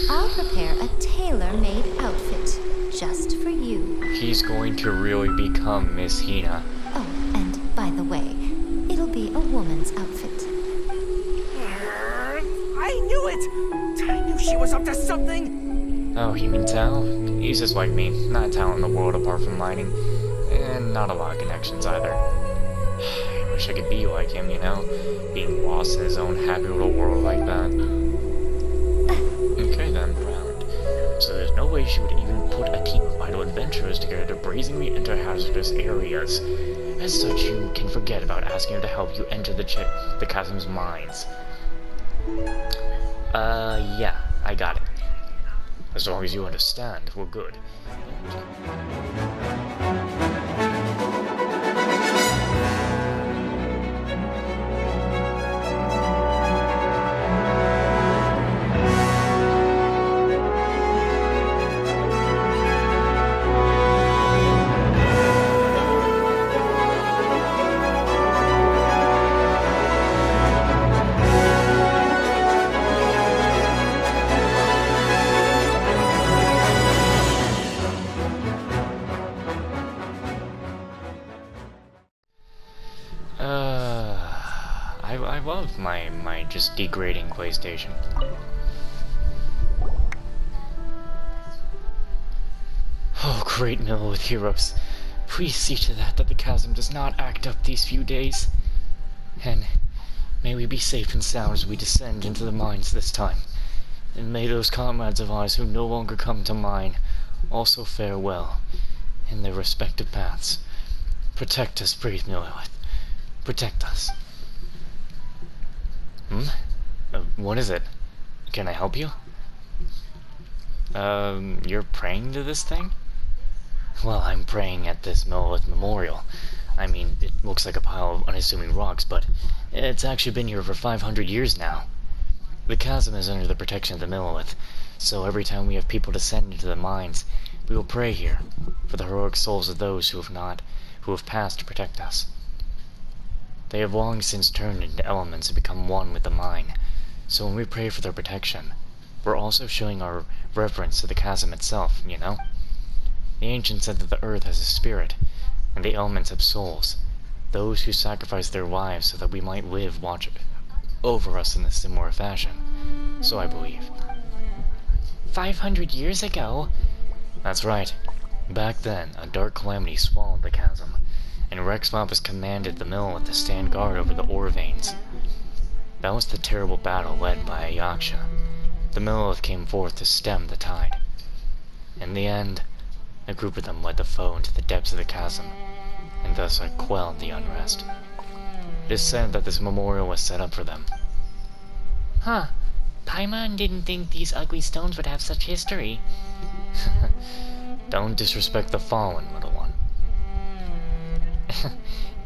I'll prepare a tailor-made outfit just for you. He's going to really become Miss Hina. Oh, and by the way, it'll be a woman's outfit. I knew it! I knew she was up to something! Oh, you mean Tal? He's just like me. Not a talent in the world apart from mining. And not a lot of connections either. I wish I could be like him, you know? Being lost in his own happy little world like that. Okay then, round. So there's no way she would even put a team of idle adventurers together to brazenly enter hazardous areas. As such, you can forget about asking her to help you enter the chasm's mines. Yeah, I got it. As long as you understand, we're good. I love my just degrading PlayStation. Oh, great mill with heroes. Please see to that the chasm does not act up these few days. And may we be safe and sound as we descend into the mines this time. And may those comrades of ours who no longer come to mine also fare well in their respective paths. Protect us, brave Millilith. Protect us. What is it? Can I help you? You're praying to this thing? Well, I'm praying at this Millilith memorial. I mean, it looks like a pile of unassuming rocks, but it's actually been here for 500 years now. The chasm is under the protection of the Millilith, so every time we have people descend into the mines, we will pray here for the heroic souls of those who have passed to protect us. They have long since turned into elements and become one with the mine, so when we pray for their protection, we're also showing our reverence to the chasm itself, you know? The ancients said that the earth has a spirit, and the elements have souls, those who sacrificed their lives so that we might watch over us in a similar fashion. So I believe. 500 years ago? That's right. Back then, a dark calamity swallowed the chasm, and Rex Lapis commanded the Millilith to stand guard over the ore veins. That was the terrible battle led by Ayaksha. The Millilith came forth to stem the tide. In the end, a group of them led the foe into the depths of the chasm, and thus quelled the unrest. It is said that this memorial was set up for them. Huh. Paimon didn't think these ugly stones would have such history. Don't disrespect the fallen, little one.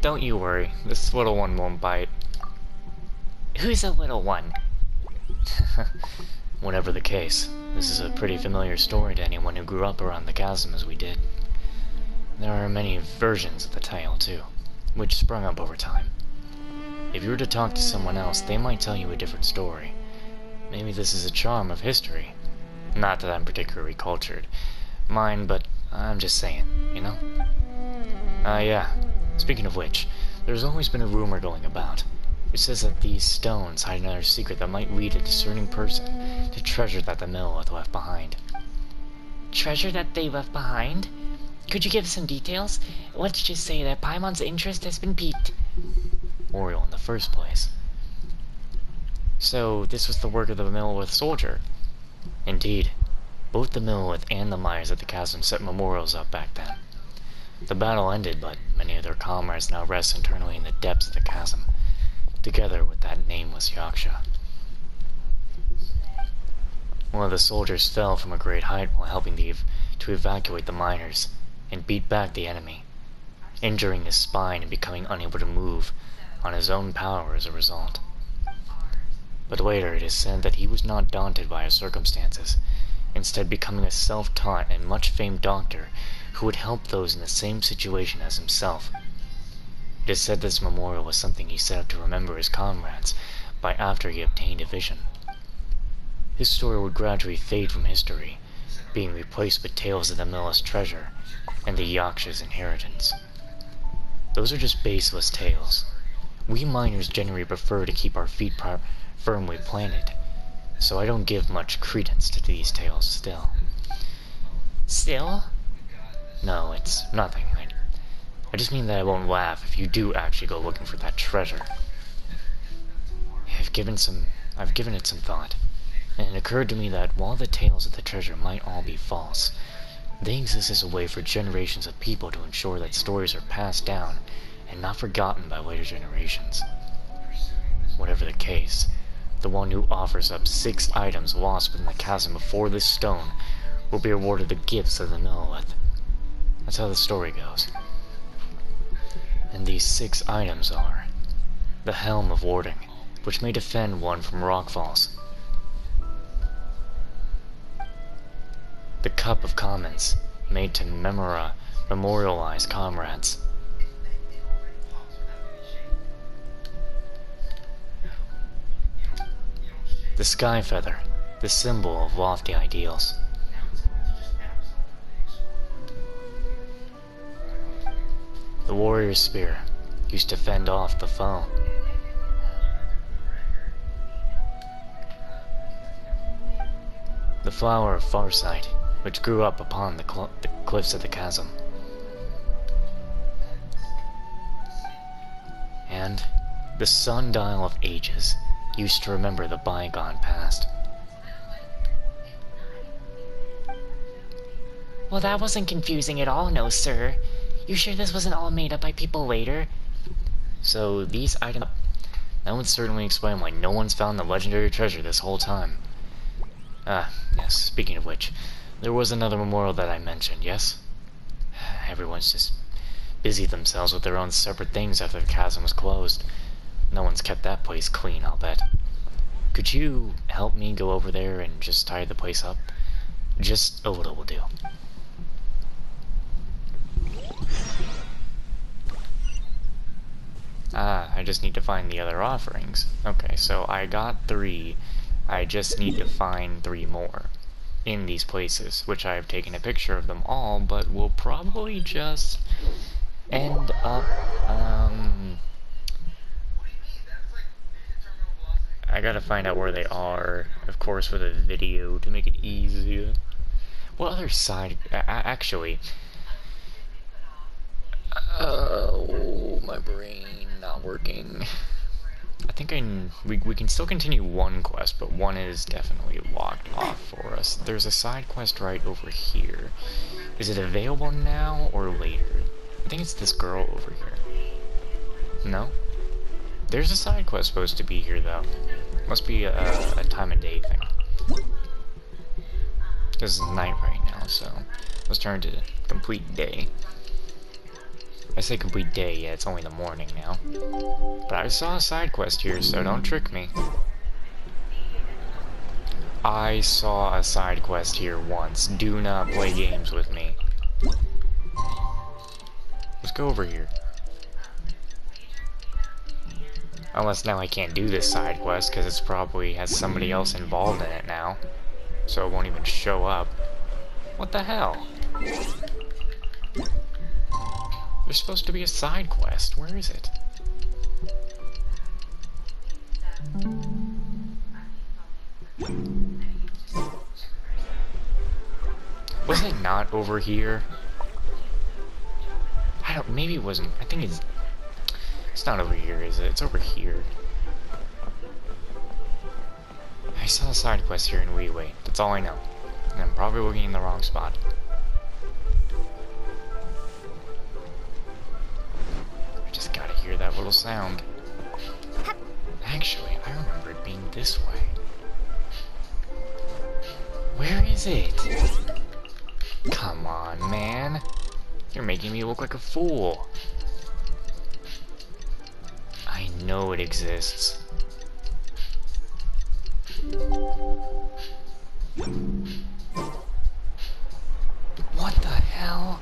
Don't you worry, this little one won't bite. Who's a little one? Whatever the case, this is a pretty familiar story to anyone who grew up around the chasm as we did. There are many versions of the tale, too, which sprung up over time. If you were to talk to someone else, they might tell you a different story. Maybe this is a charm of history. Not that I'm particularly cultured. Mine, but I'm just saying, you know? Yeah. Speaking of which, there's always been a rumor going about. It says that these stones hide another secret that might lead a discerning person to treasure that the Millilith left behind. Treasure that they left behind? Could you give some details? Let's just say that Paimon's interest has been piqued. Oriole in the first place. So, this was the work of the Millilith soldier? Indeed. Both the Millilith and the miners at the chasm set memorials up back then. The battle ended, but many of their comrades now rest internally in the depths of the chasm, together with that nameless Yaksha. One of the soldiers fell from a great height while helping to evacuate the miners, and beat back the enemy, injuring his spine and becoming unable to move on his own power as a result. But later it is said that he was not daunted by his circumstances, instead becoming a self-taught and much-famed doctor who would help those in the same situation as himself. It is said this memorial was something he set up to remember his comrades by after he obtained a vision. his story would gradually fade from history, being replaced with tales of the Miller's treasure and the Yaksha's inheritance. Those are just baseless tales. We miners generally prefer to keep our feet firmly planted, so I don't give much credence to these tales still. Still? No, it's nothing. I just mean that I won't laugh if you do actually go looking for that treasure. I've given it some thought, and it occurred to me that while the tales of the treasure might all be false, they exist as a way for generations of people to ensure that stories are passed down and not forgotten by later generations. Whatever the case, the one who offers up 6 items lost within the chasm before this stone will be awarded the gifts of the Millelith. That's how the story goes. And these 6 items are the Helm of Warding, which may defend one from rockfalls; the Cup of Commons, made to memorialize comrades; the Sky Feather, the symbol of lofty ideals; the Warrior's Spear, used to fend off the foe; the Flower of Farsight, which grew up upon the cliffs of the chasm; and the Sundial of Ages, used to remember the bygone past. Well, that wasn't confusing at all, no sir. You sure this wasn't all made up by people later? So these items... That would certainly explain why no one's found the legendary treasure this whole time. Ah, yes, speaking of which, there was another memorial that I mentioned, yes? Everyone's just busied themselves with their own separate things after the chasm was closed. No one's kept that place clean, I'll bet. Could you help me go over there and just tidy the place up? Just a little will do. Ah, I just need to find the other offerings. Okay, so I got 3. I just need to find 3 more in these places, which I've taken a picture of them all, but we'll probably just end up, I gotta find out where they are, of course, for the video to make it easier. What other side, actually, oh, my brain not working. I think we can still continue one quest, but one is definitely locked off for us. There's a side quest right over here. Is it available now or later? I think it's this girl over here. No? There's a side quest supposed to be here, though. Must be a time of day thing. This is night right now, so let's turn to complete day. I say complete day, yeah, it's only the morning now. But I saw a side quest here, so don't trick me. I saw a side quest here once. Do not play games with me. Let's go over here. Unless now I can't do this side quest, because it's probably has somebody else involved in it now. So it won't even show up. What the hell? There's supposed to be a side quest. Where is it? Was it not over here? I don't, maybe it wasn't. I think it's not over here, is it? It's over here. I saw a side quest here in Wee. That's all I know. And I'm probably looking in the wrong spot. I just gotta hear that little sound. Actually, I remember it being this way. Where is it? Come on, man. You're making me look like a fool. I know it exists. What the hell?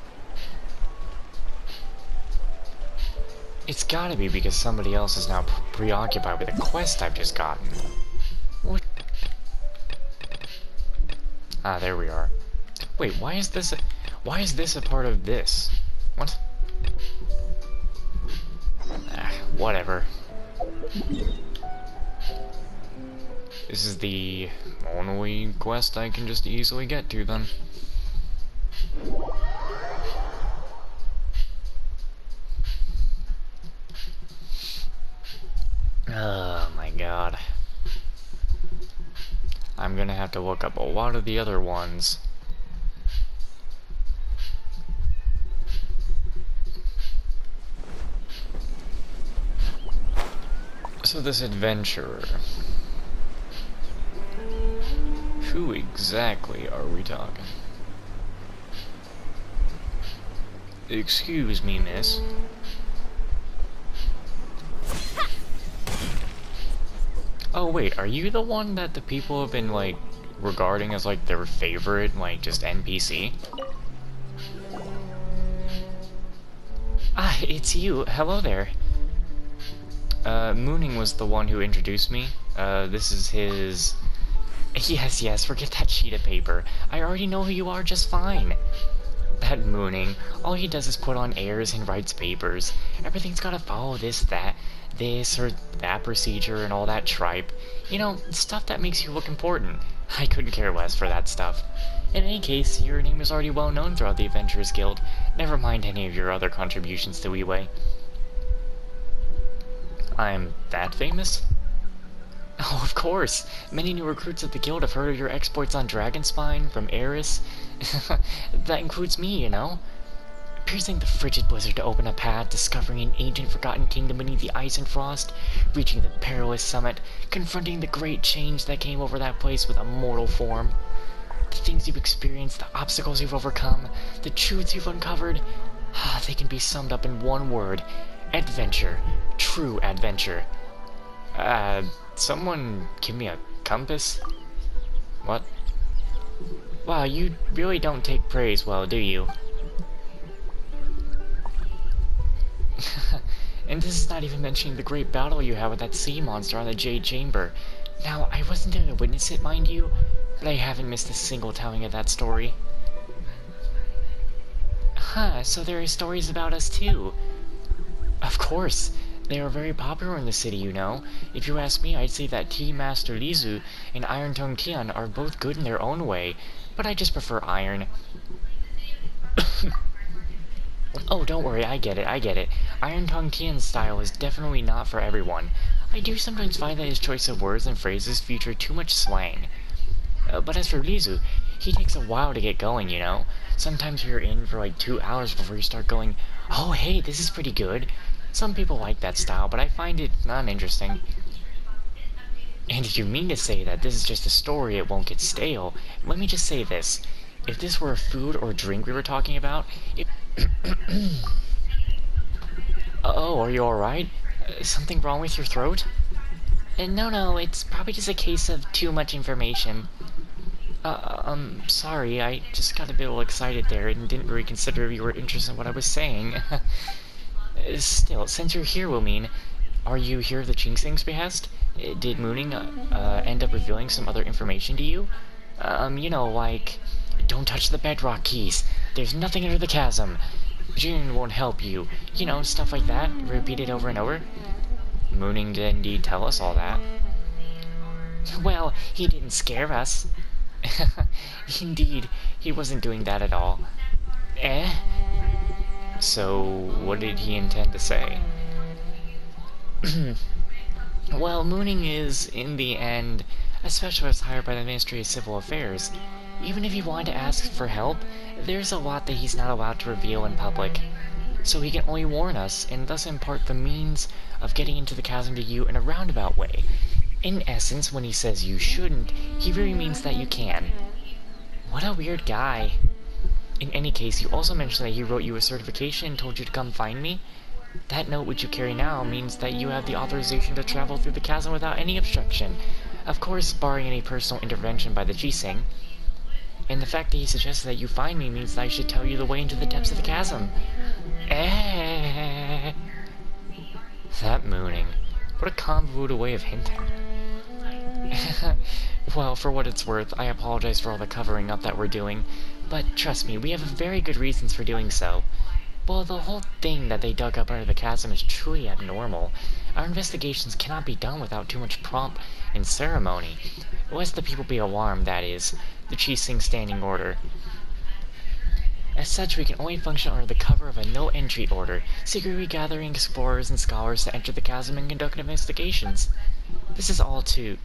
It's gotta be because somebody else is now preoccupied with a quest I've just gotten. What? Ah, there we are. Wait, why is this a part of this? What? Ah, whatever. This is the only quest I can just easily get to, then. Oh my god. I'm gonna have to look up a lot of the other ones. So this adventurer. Who exactly are we talking? Excuse me, miss. Oh wait, are you the one that the people have been, like, regarding as, like, their favorite, like, just NPC? Ah, it's you. Hello there. Mooning was the one who introduced me. This is his... Yes, forget that sheet of paper. I already know who you are just fine. That Mooning, all he does is put on airs and writes papers. Everything's gotta follow this or that procedure and all that tripe. You know, stuff that makes you look important. I couldn't care less for that stuff. In any case, your name is already well known throughout the Adventurers Guild. Never mind any of your other contributions to Wee. I'm that famous? Oh, of course! Many new recruits of the guild have heard of your exploits on Dragonspine, from Eris. That includes me, you know? Piercing the frigid blizzard to open a path, discovering an ancient forgotten kingdom beneath the ice and frost, reaching the perilous summit, confronting the great change that came over that place with a mortal form. The things you've experienced, the obstacles you've overcome, the truths you've uncovered, they can be summed up in one word. Adventure. True adventure. Someone give me a compass? What? Wow, you really don't take praise well, do you? And this is not even mentioning the great battle you had with that sea monster on the Jade Chamber. Now, I wasn't there to witness it, mind you, but I haven't missed a single telling of that story. Huh, so there are stories about us too. Of course. They are very popular in the city, you know. If you ask me, I'd say that Tea Master Lizu and Iron Tongue Tian are both good in their own way, but I just prefer Iron. Oh, don't worry, I get it. Iron Tongue Tian's style is definitely not for everyone. I do sometimes find that his choice of words and phrases feature too much slang. But as for Lizu, he takes a while to get going, you know. Sometimes you're in for like 2 hours before you start going, oh hey, this is pretty good. Some people like that style, but I find it uninteresting. And if you mean to say that this is just a story, it won't get stale, let me just say this. If this were a food or drink we were talking about, Oh, are you alright? Something wrong with your throat? No, it's probably just a case of too much information. Sorry, I just got a bit excited there and didn't really consider if you were interested in what I was saying. Still, since you're here, Wilmeen, are you here at the Chingsing's behest? Did Mooning, end up revealing some other information to you? You know, like, don't touch the bedrock keys, there's nothing under the chasm, Jin won't help you, you know, stuff like that, repeated over and over. Mooning did indeed tell us all that. Well, he didn't scare us. Indeed, he wasn't doing that at all. So, what did he intend to say? Well, Mooning is, in the end, a specialist hired by the Ministry of Civil Affairs. Even if he wanted to ask for help, there's a lot that he's not allowed to reveal in public. So he can only warn us, and thus impart the means of getting into the chasm to you in a roundabout way. In essence, when he says you shouldn't, he really means that you can. What a weird guy. In any case, you also mentioned that he wrote you a certification and told you to come find me. That note which you carry now means that you have the authorization to travel through the chasm without any obstruction. Of course, barring any personal intervention by the Jising. And the fact that he suggested that you find me means that I should tell you the way into the depths of the chasm. That Mooning. What a convoluted way of hinting. Well, for what it's worth, I apologize for all the covering up that we're doing, but trust me, we have very good reasons for doing so. Well, the whole thing that they dug up under the chasm is truly abnormal. Our investigations cannot be done without too much pomp and ceremony. Lest the people be alarmed, that is, the Qixing Standing Order. As such, we can only function under the cover of a no-entry order, secretly gathering explorers and scholars to enter the chasm and conduct investigations. This is all to,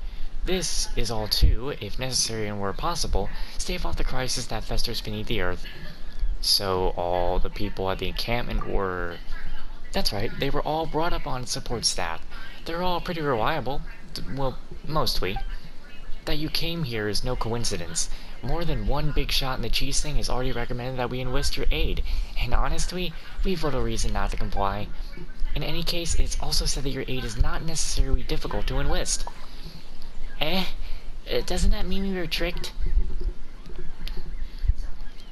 if necessary and were possible, stave off the crisis that festers beneath the earth. So all the people at the encampment were... That's right, they were all brought up on support staff. They're all pretty reliable. Well, mostly. That you came here is no coincidence. More than one big shot in the cheese thing has already recommended that we enlist your aid, and honestly, we've little reason not to comply. In any case, it's also said that your aid is not necessarily difficult to enlist. Doesn't that mean we were tricked?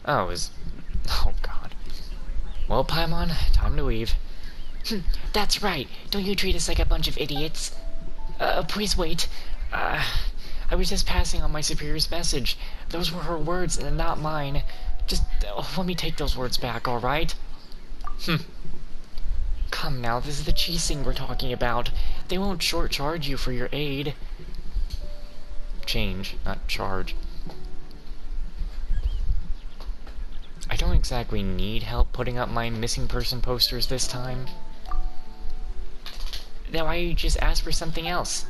Oh God. Well, Paimon, time to leave. That's right. Don't you treat us like a bunch of idiots. Please wait. I was just passing on my superior's message. Those were her words and not mine. Just let me take those words back, alright? Come now, this is the cheesing we're talking about. They won't short-charge you for your aid. Change, not charge. I don't exactly need help putting up my missing person posters this time. Then why you just ask for something else?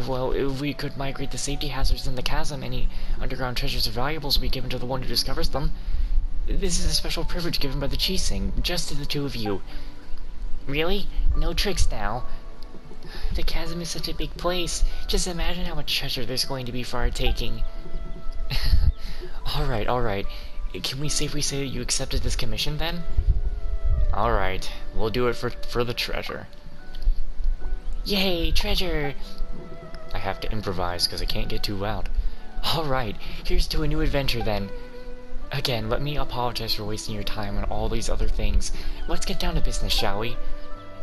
Well, if we could migrate the safety hazards in the chasm, any underground treasures or valuables will be given to the one who discovers them. This is a special privilege given by the Qixing, just to the two of you. Really? No tricks now? The chasm is such a big place. Just imagine how much treasure there's going to be for our taking. Alright. Can we safely say that you accepted this commission, then? Alright, we'll do it for the treasure. Yay, treasure! I have to improvise because I can't get too loud. Alright, here's to a new adventure then. Again, let me apologize for wasting your time on all these other things. Let's get down to business, shall we?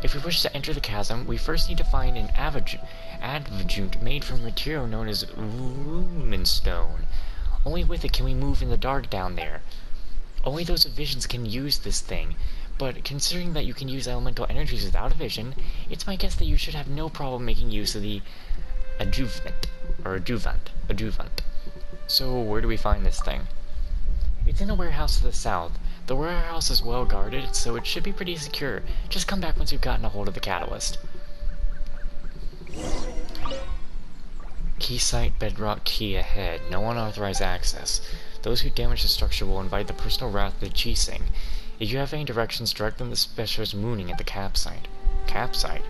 If we wish to enter the chasm, we first need to find an adjunct made from a material known as rumenstone. Only with it can we move in the dark down there. Only those with visions can use this thing, but considering that you can use elemental energies without a vision, it's my guess that you should have no problem making use of the adjuvant. So where do we find this thing? It's in a warehouse to the south. The warehouse is well guarded, so it should be pretty secure. Just come back once you've gotten a hold of the catalyst. Key site bedrock key ahead. No unauthorized access. Those who damage the structure will invite the personal wrath of the Qixing. If you have any directions, direct them to the specialist mooning at the campsite. Campsite.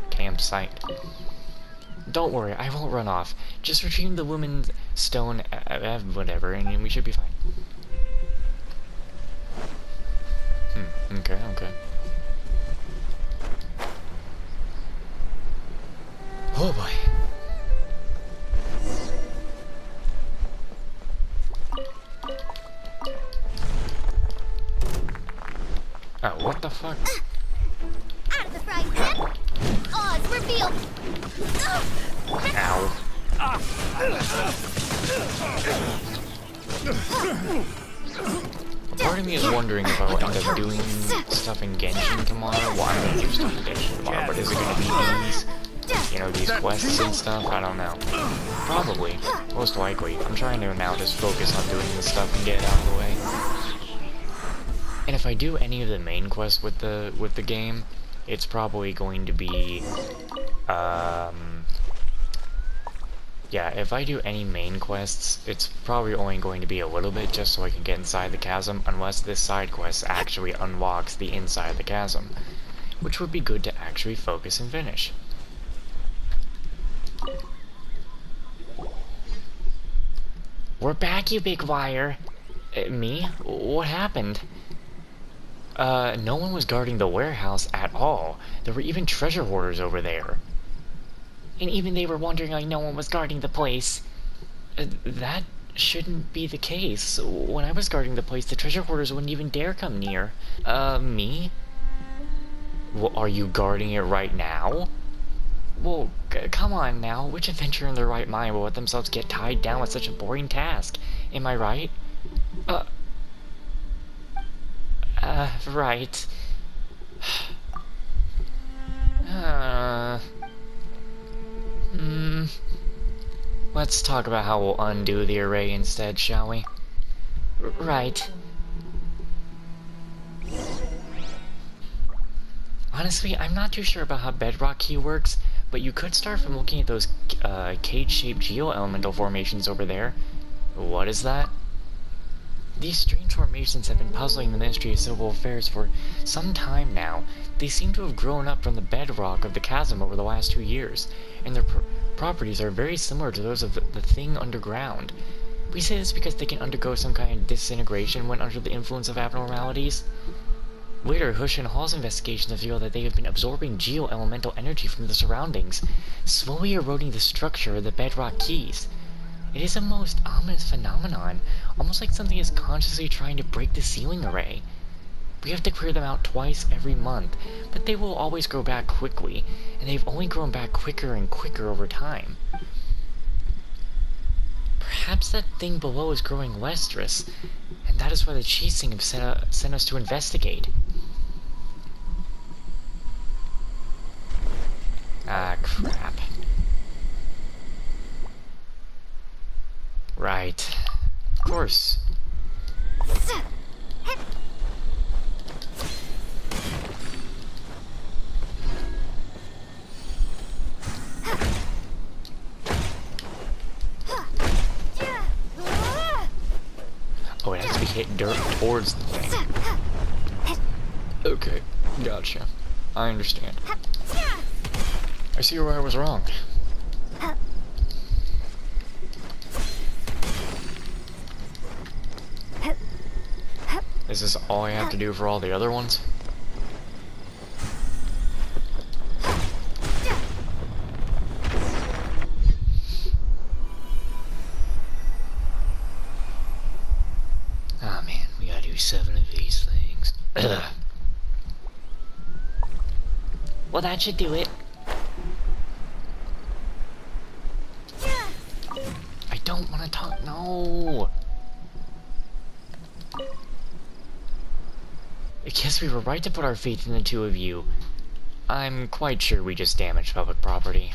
Don't worry, I won't run off. Just retrieve the woman's stone, whatever, and we should be fine. Okay. Oh boy. Oh, what the fuck? Out of the frying pan! Oz revealed! Ow. Part of me is wondering if I will end up doing stuff in Genshin tomorrow. Well, I'm gonna do stuff in Genshin tomorrow, but is it gonna be these? These quests and stuff? I don't know. Probably. Most likely. I'm trying to now just focus on doing this stuff and get it out of the way. And if I do any of the main quests with the game, it's probably going to be, yeah, if I do any main quests, it's probably only going to be a little bit just so I can get inside the chasm, unless this side quest actually unlocks the inside of the chasm, which would be good to actually focus and finish. We're back, you big liar. Me? What happened? No one was guarding the warehouse at all. There were even treasure hoarders over there. And even they were wondering why no one was guarding the place. That shouldn't be the case. When I was guarding the place, the treasure hoarders wouldn't even dare come near. Me? Well, are you guarding it right now? Well, Come on now, which adventurer in their right mind will let themselves get tied down with such a boring task? Am I right? Right. Let's talk about how we'll undo the array instead, shall we? Right. Honestly, I'm not too sure about how bedrock key works, but you could start from looking at those cage-shaped geo-elemental formations over there. What is that? These strange formations have been puzzling the Ministry of Civil Affairs for some time now. They seem to have grown up from the bedrock of the chasm over the last 2 years, and their properties are very similar to those of the thing underground. We say this because they can undergo some kind of disintegration when under the influence of abnormalities. Later, Hush and Hall's investigations reveal that they have been absorbing geo-elemental energy from the surroundings, slowly eroding the structure of the bedrock keys. It is a most ominous phenomenon, almost like something is consciously trying to break the sealing array. We have to clear them out twice every month, but they will always grow back quickly, and they've only grown back quicker and quicker over time. Perhaps that thing below is growing lustrous, and that is why the Cheese Thing have sent us to investigate. Ah, crap. Right. Of course. Oh, it has to be hit dirt towards the thing. Okay, gotcha. I understand. I see where I was wrong. Is this all I have to do for all the other ones? Ah, man, we gotta do 7 of these things. Well, that should do it. I don't want to talk. No. I guess we were right to put our faith in the two of you. I'm quite sure we just damaged public property.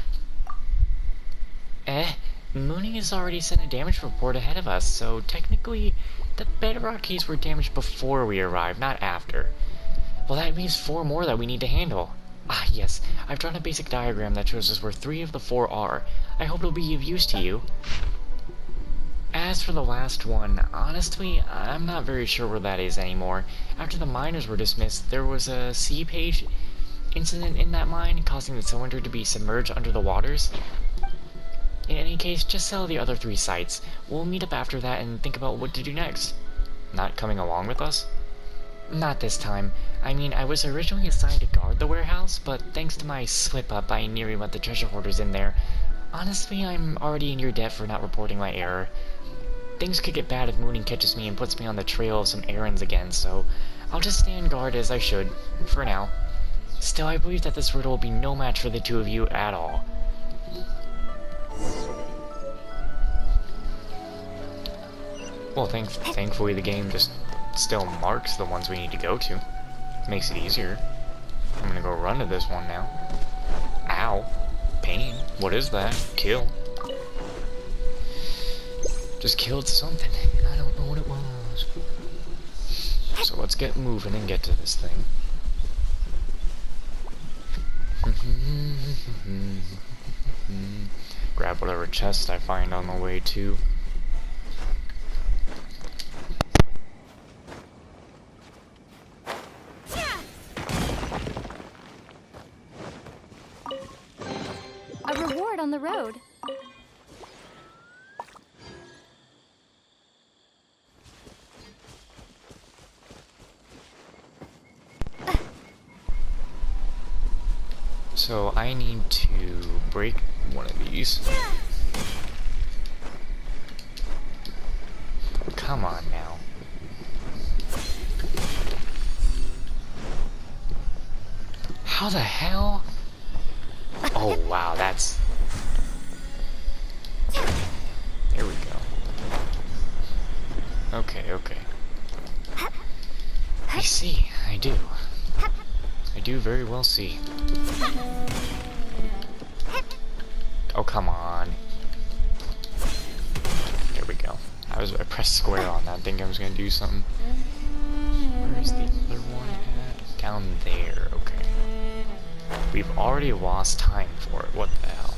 Mooning has already sent a damage report ahead of us, so technically the bedrock keys were damaged before we arrived, not after. Well, that means 4 more that we need to handle. Ah, yes, I've drawn a basic diagram that shows us where 3 of the 4 are. I hope it'll be of use to you. As for the last one, honestly, I'm not very sure where that is anymore. After the miners were dismissed, there was a sea page incident in that mine, causing the cylinder to be submerged under the waters. In any case, just sell the other 3 sites. We'll meet up after that and think about what to do next. Not coming along with us? Not this time. I mean, I was originally assigned to guard the warehouse, but thanks to my slip-up, I nearly let the treasure hoarders in there. Honestly, I'm already in your debt for not reporting my error. Things could get bad if Mooning catches me and puts me on the trail of some errands again, so I'll just stand guard as I should, for now. Still, I believe that this riddle will be no match for the 2 of you at all. Well, thankfully the game just still marks the ones we need to go to. Makes it easier. I'm gonna go run to this one now. Ow. Pain. What is that? Kill. Just killed something. I don't know what it was. So let's get moving and get to this thing. Grab whatever chest I find on the way to. A reward on the road. So I need to break one of these. Come on now. How the hell? Oh wow, that's Okay, okay. I see, I do. I do very well see. Oh, come on. There we go. I pressed square on that, thinking I was gonna do something. Where's the other one at? Down there, okay. We've already lost time for it, what the hell?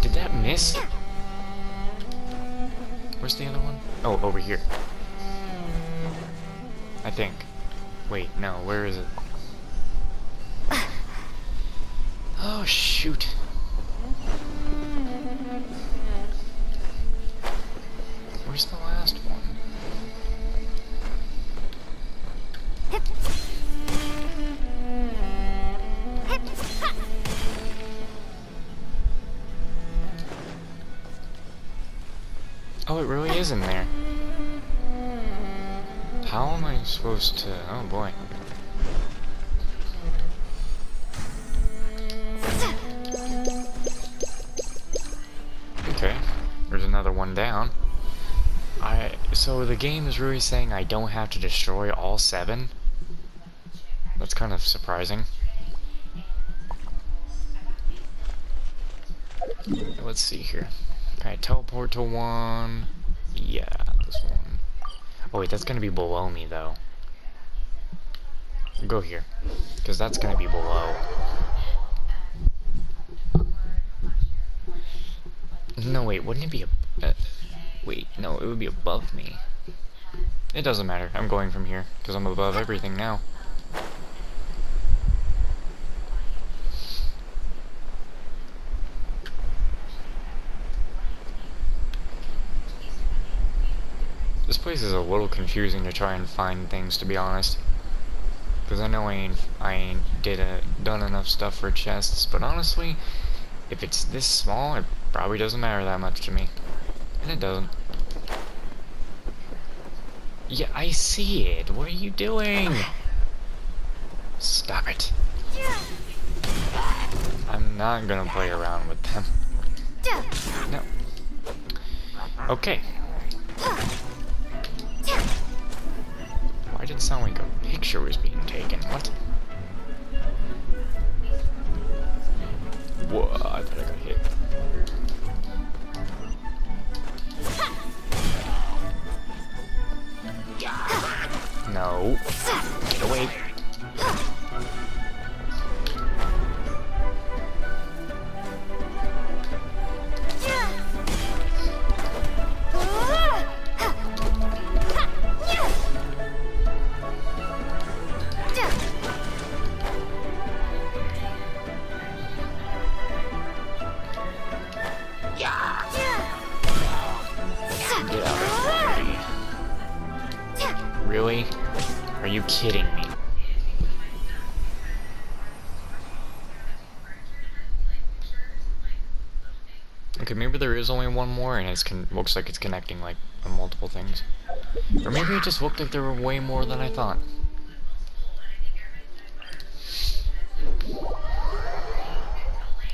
Did that miss? Where's the other one? Oh, over here. I think. Wait, no, where is it? Oh, shoot. Where's the last one? Oh, it really is in there. How am I supposed to... Oh, boy. Okay, there's another one down. So the game is really saying I don't have to destroy all 7? That's kind of surprising. Let's see here. Can I teleport to one? Yeah, this one. Oh wait, that's gonna be below me though. Go here, because that's gonna be below. No, wait, wouldn't it be wait, no, it would be above me. It doesn't matter, I'm going from here, because I'm above everything now. This place is a little confusing to try and find things, to be honest. Because I know I ain't done enough stuff for chests, but honestly, if it's this small, it probably doesn't matter that much to me. And it doesn't. Yeah, I see it. What are you doing? Stop it. I'm not gonna play around with them. No. Okay. Why did it sound like a picture was being taken? What? Whoa, I thought I got hit. No. Get away. Really? Are you kidding me? Okay, maybe there is only one more and it looks like it's connecting like on multiple things. Or maybe it just looked like there were way more than I thought.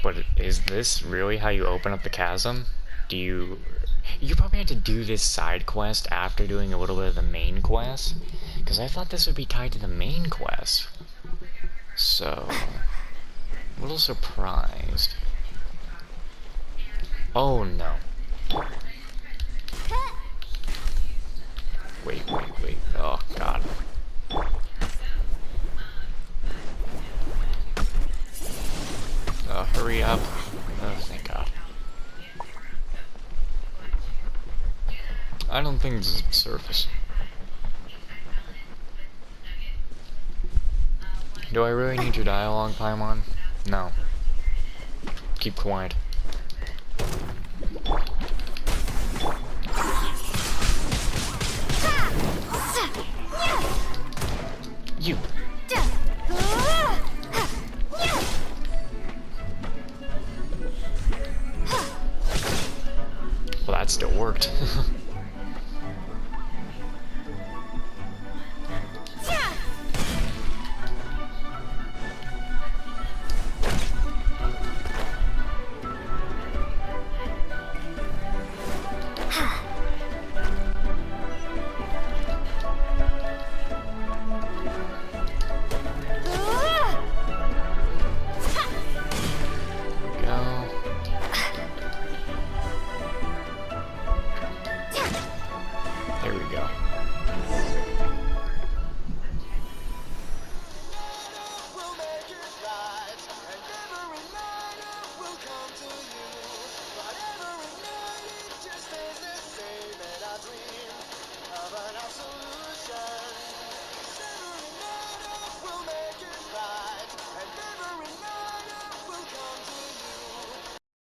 But is this really how you open up the chasm? You probably have to do this side quest after doing a little bit of the main quest, because I thought this would be tied to the main quest. So, a little surprised. Oh no. Wait. Oh god. Hurry up. Oh, thank god. I don't think this is the surface. Do I really need your dialogue, Paimon? No. Keep quiet. You.